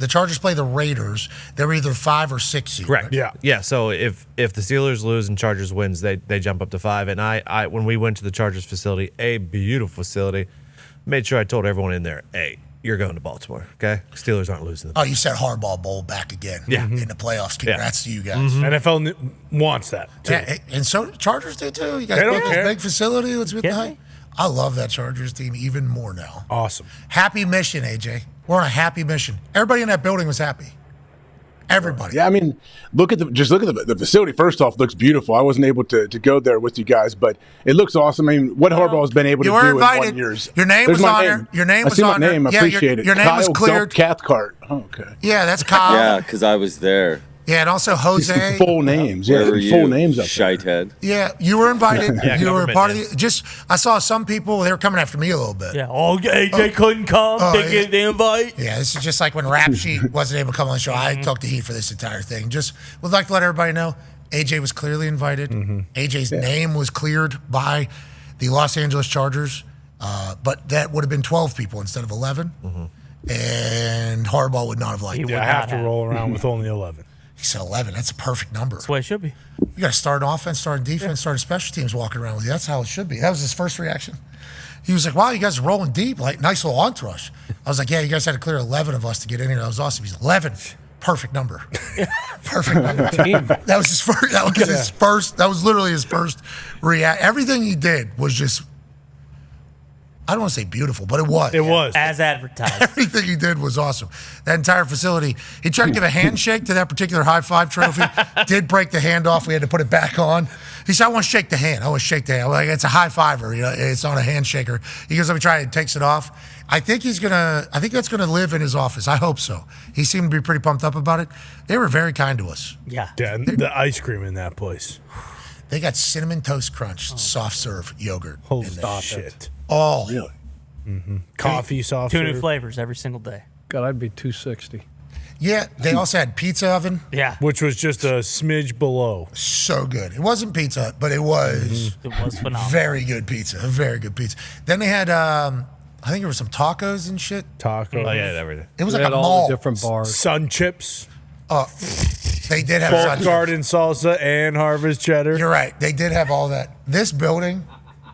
The Chargers play the Raiders. They're either 5 or 6 seed. Correct. Right? Yeah. So if the Steelers lose and Chargers wins, they jump up to 5. And I when we went to the Chargers facility, a beautiful facility, made sure I told everyone in there, hey, you're going to Baltimore, okay? Steelers aren't losing. Oh, you said Harbaugh Bowl back again. Yeah. In the playoffs. Congrats to you guys. NFL wants that, too. Yeah, and so Chargers do too. You guys They don't built this care. big facility. Let's be the hype. I love that Chargers team even more now. Awesome. Happy mission, AJ. We're on a happy mission. Everybody in that building was happy. Everybody. Yeah, I mean, look at the facility. First off, looks beautiful. I wasn't able to go there with you guys, but it looks awesome. I mean, what Harbaugh has been able to You were do invited. in 1 year. Your name There's was my on name. there. Your name I was see on my there. name. I Yeah, appreciate it. your name was Kyle cleared. Cathcart. Oh, okay. Yeah, that's Kyle. Yeah, because I was there. Yeah, and also Jose. Full names. Where Yeah, were you? full names up there. Shithead. Yeah, you were invited. Yeah, you were government part of names. the. Just, I saw some people. They were coming after me a little bit. Yeah, AJ couldn't come. Oh, Didn't get the invite. Yeah, this is just like when Rap Sheet wasn't able to come on the show. I took the heat for this entire thing. Just would like to let everybody know, AJ was clearly invited. AJ's name was cleared by the Los Angeles Chargers, but that would have been 12 people instead of 11. And Harbaugh would not have liked it. Yeah, I have to roll around with only 11. He said 11. That's a perfect number. That's the way it should be. You got to start an offense, start a defense, start a special teams walking around with you. That's how it should be. That was his first reaction. He was like, wow, you guys are rolling deep. Like, nice little entourage. I was like, yeah, you guys had to clear 11 of us to get in here. That was awesome. He's 11. Perfect number. Perfect number. That was his first. That was his first. That was literally his first react. Everything he did was just, I don't want to say beautiful, but it was. It was. As advertised. Everything he did was awesome. That entire facility. He tried to give a handshake to that particular high five trophy. Did break the hand off. We had to put it back on. He said, I want to shake the hand. I want to shake the hand. I'm like, it's a high fiver. You know, it's on a handshaker. He goes, let me try it. He takes it off. I think that's gonna live in his office. I hope so. He seemed to be pretty pumped up about it. They were very kind to us. Yeah. Yeah, the ice cream in that place. They got cinnamon toast crunch, soft serve yogurt. Holy in there. shit. Oh, Really? Coffee, soft 2 new serve, flavors every single day. God, I'd be 260. yeah. They also had pizza oven. Yeah. which was just a smidge below. So good. It wasn't pizza, but it was It was phenomenal. very good pizza. A very good pizza. Then they had, I think there were some tacos and shit. Taco. Oh, yeah, everything. It was They like had a all mall. the different bars. Sun chips, They did have Bulk such. Garden salsa, and Harvest cheddar. You're right. They did have all that. This building,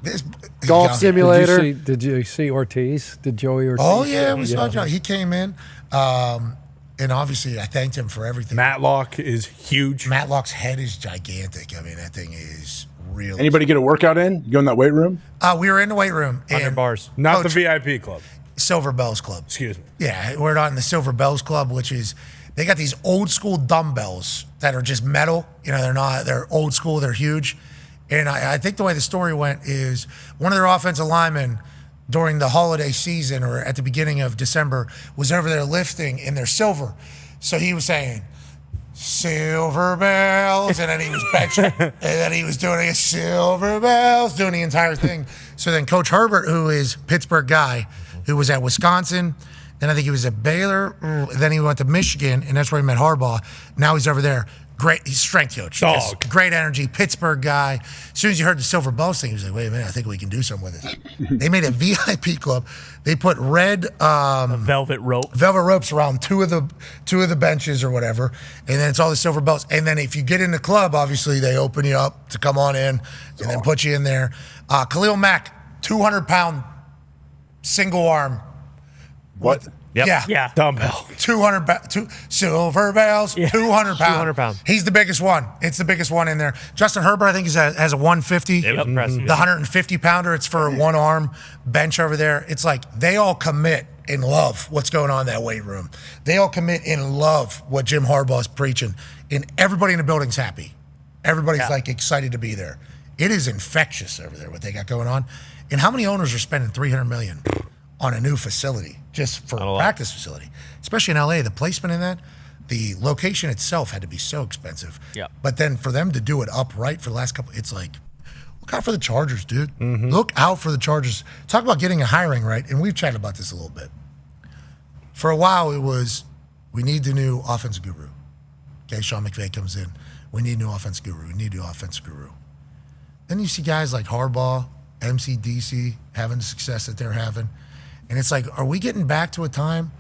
this Golf Yeah. simulator. Did you see Ortiz? Did Joey Ortiz? Oh yeah, we saw John. He came in, and obviously I thanked him for everything. Matlock is huge. Matlock's head is gigantic. I mean, that thing is really. Anybody get a workout in? You go in that weight room? We were in the weight room. 100 and bars. Not Coach- the VIP club. Silver Bells Club. Excuse me. Yeah, we're not in the Silver Bells Club, which is they got these old school dumbbells that are just metal. You know, they're old school, they're huge. And I think the way the story went is one of their offensive linemen during the holiday season or at the beginning of December was over there lifting in their silver. So he was saying, Silver Bells, and then he was benching, and then he was doing Silver Bells, doing the entire thing. So then Coach Herbert, who is Pittsburgh guy, who was at Wisconsin, then I think he was at Baylor, then he went to Michigan, and that's where he met Harbaugh. Now he's over there. Great, he's strength coach. Dog. Just great energy, Pittsburgh guy. As soon as you heard the Silver Bells thing, he was like, wait a minute, I think we can do something with it. They made a VIP club. They put red Velvet rope. velvet ropes around two of the benches or whatever, and then it's all the Silver Bells. And then if you get in the club, obviously they open you up to come on in and then put you in there. Khalil Mack, 200-pound single arm. What? Yep. Yeah. Dumbbell. 200 Silver Bells, 200 pound. 200 pound. He's the biggest one. It's the biggest one in there. Justin Herbert, I think, has a 150. It was impressive. The 150 pounder, it's for a one arm bench over there. It's like they all commit and love what's going on in that weight room. They all commit and love what Jim Harbaugh's preaching. And everybody in the building's happy. Everybody's like excited to be there. It is infectious over there, what they got going on. And how many owners are spending $300 million on a new facility just for a practice facility? Especially in LA, the placement in that, the location itself had to be so expensive. Yep. But then for them to do it upright for the last couple, it's like, look out for the Chargers, dude. Look out for the Chargers. Talk about getting a hiring right, and we've chatted about this a little bit. For a while, it was, we need the new offensive guru. Okay, Sean McVay comes in. We need a new offensive guru. We need a new offensive guru. Then you see guys like Harbaugh, MCDC having the success that they're having. And it's like, are we getting back to a time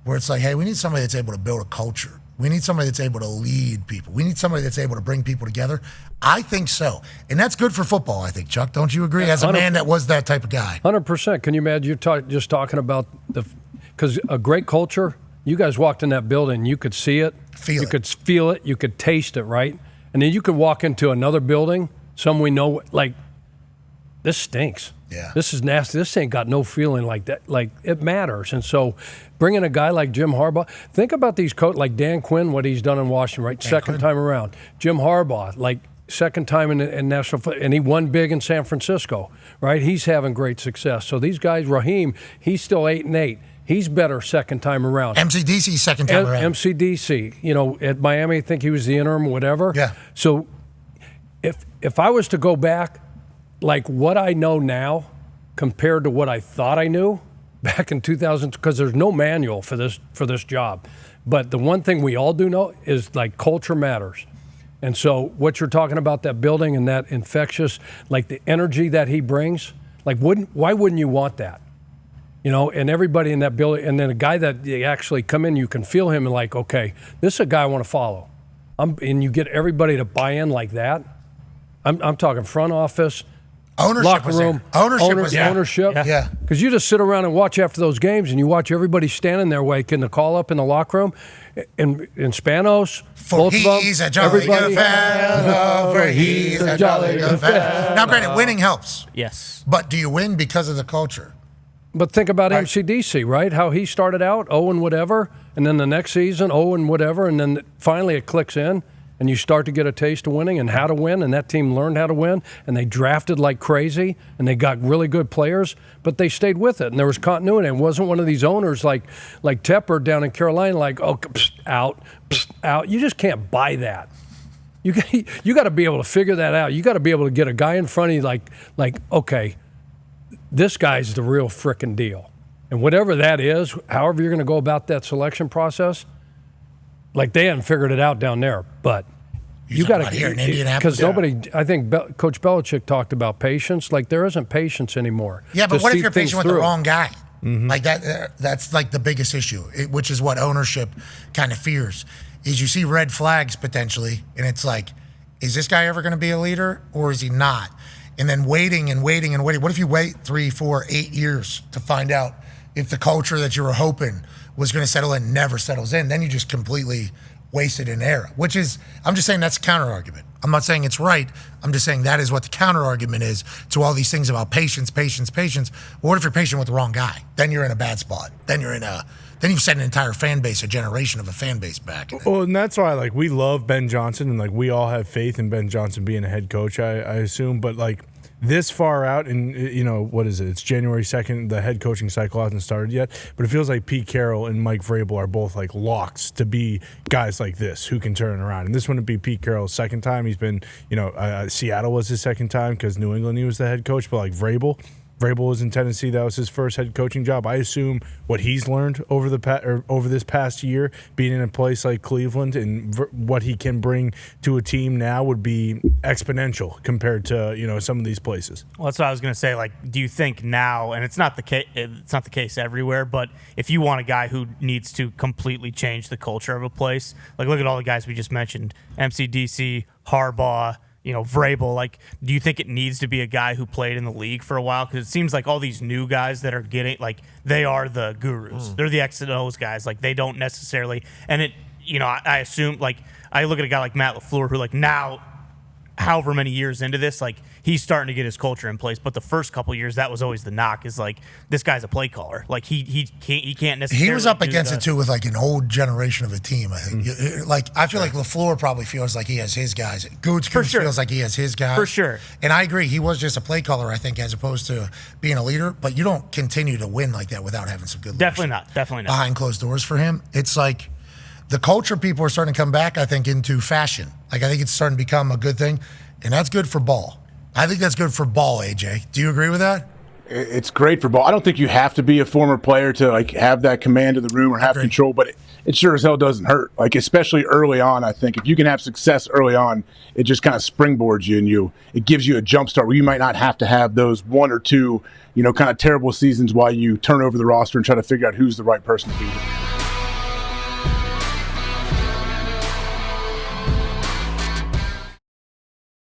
where it's like, hey, we need somebody that's able to build a culture. We need somebody that's able to lead people. We need somebody that's able to bring people together. I think so. And that's good for football, I think, Chuck. Don't you agree? As a man that was that type of guy. 100%. Can you imagine just talking about because a great culture, you guys walked in that building, you could see it. You could feel it. You could taste it, right? And then you could walk into another building, some we know, like, this stinks. Yeah. This is nasty. This ain't got no feeling like that. Like, it matters. And so bringing a guy like Jim Harbaugh, think about these coaches, like Dan Quinn, what he's done in Washington, right? Second time around. Jim Harbaugh, like, second time in national football, and he won big in San Francisco, right? He's having great success. So these guys, Raheem, he's still 8-8. He's better second time around. MCDC second time around. MCDC, at Miami, I think he was the interim, whatever. Yeah. So if I was to go back, like what I know now compared to what I thought I knew back in 2000, because there's no manual for this job. But the one thing we all do know is, like, culture matters. And so what you're talking about, that building and that infectious, like the energy that he brings, like why wouldn't you want that? And everybody in that building, and then a guy that you actually come in, you can feel him and like, okay, this is a guy I want to follow. And you get everybody to buy in like that. I'm talking front office, ownership locker room, ownership. Yeah. Because you just sit around and watch after those games, and you watch everybody standing there waiting to call up in the locker room, in Spanos, both of them, he's a jolly good fellow, for he's a jolly good fellow. Now, granted, winning helps. Yes. But do you win because of the culture? But think about MCDC, right? How he started out 0 and whatever, and then the next season 0 and whatever, and then finally it clicks in, and you start to get a taste of winning and how to win, and that team learned how to win, and they drafted like crazy, and they got really good players, but they stayed with it, and there was continuity. It wasn't one of these owners like Tepper down in Carolina, like, oh, out. You just can't buy that. You got to be able to figure that out. You got to be able to get a guy in front of you like okay, this guy's the real frickin' deal. And whatever that is, however you're going to go about that selection process, like they hadn't figured it out down there, but you got to here in Indianapolis. Because nobody, I think Coach Belichick talked about patience. Like there isn't patience anymore. Yeah, but to what if see you're things patient with the through. wrong guy? Like that's like the biggest issue, which is what ownership kind of fears, is you see red flags potentially, and it's like, is this guy ever going to be a leader or is he not? And then waiting and waiting and waiting. What if you wait 3, 4, 8 years to find out if the culture that you were hoping was going to settle in never settles in? Then you just completely wasted an era, which is, I'm just saying that's a counter argument. I'm not saying it's right. I'm just saying that is what the counter argument is to all these things about patience. Well, what if you're patient with the wrong guy? Then you're in a bad spot. Then you've set an entire fan base, a generation of a fan base back. Well, and that's why, like, we love Ben Johnson, and like we all have faith in Ben Johnson being a head coach, I assume. But like this far out, and what is it? It's January 2nd. The head coaching cycle hasn't started yet, but it feels like Pete Carroll and Mike Vrabel are both like locks to be guys like this who can turn it around. And this wouldn't be Pete Carroll's second time. He's been, Seattle was his second time because New England he was the head coach, but like Vrabel was in Tennessee. That was his first head coaching job. I assume what he's learned over this past year, being in a place like Cleveland, and what he can bring to a team now would be exponential compared to some of these places. Well, that's what I was going to say. Like, do you think now, and it's not the case. It's not the case everywhere, but if you want a guy who needs to completely change the culture of a place, like look at all the guys we just mentioned: MCDC, Harbaugh. Vrabel, like, do you think it needs to be a guy who played in the league for a while? Because it seems like all these new guys that are getting, like, they are the gurus. They're the X and O's guys. Like, they don't necessarily, and it, I assume, like, I look at a guy like Matt LaFleur who, like, now, however many years into this, like, he's starting to get his culture in place. But the first couple years, that was always the knock, is like, this guy's a play caller. Like, he can't necessarily. He was up against it too with like an old generation of a team. I think. Like, I feel like LaFleur probably feels like he has his guys. Gooch feels like he has his guys. For sure. And I agree, he was just a play caller, I think, as opposed to being a leader. But you don't continue to win like that without having some good leadership. Definitely not. Behind closed doors for him, it's like the culture people are starting to come back, I think, into fashion. Like, I think it's starting to become a good thing, and that's good for ball. I think that's good for ball, AJ. Do you agree with that? It's great for ball. I don't think you have to be a former player to like have that command of the room or have control, but it sure as hell doesn't hurt. Like, especially early on, I think if you can have success early on, it just kind of springboards you, and it gives you a jump start where you might not have to have those 1 or 2, kind of terrible seasons while you turn over the roster and try to figure out who's the right person to be.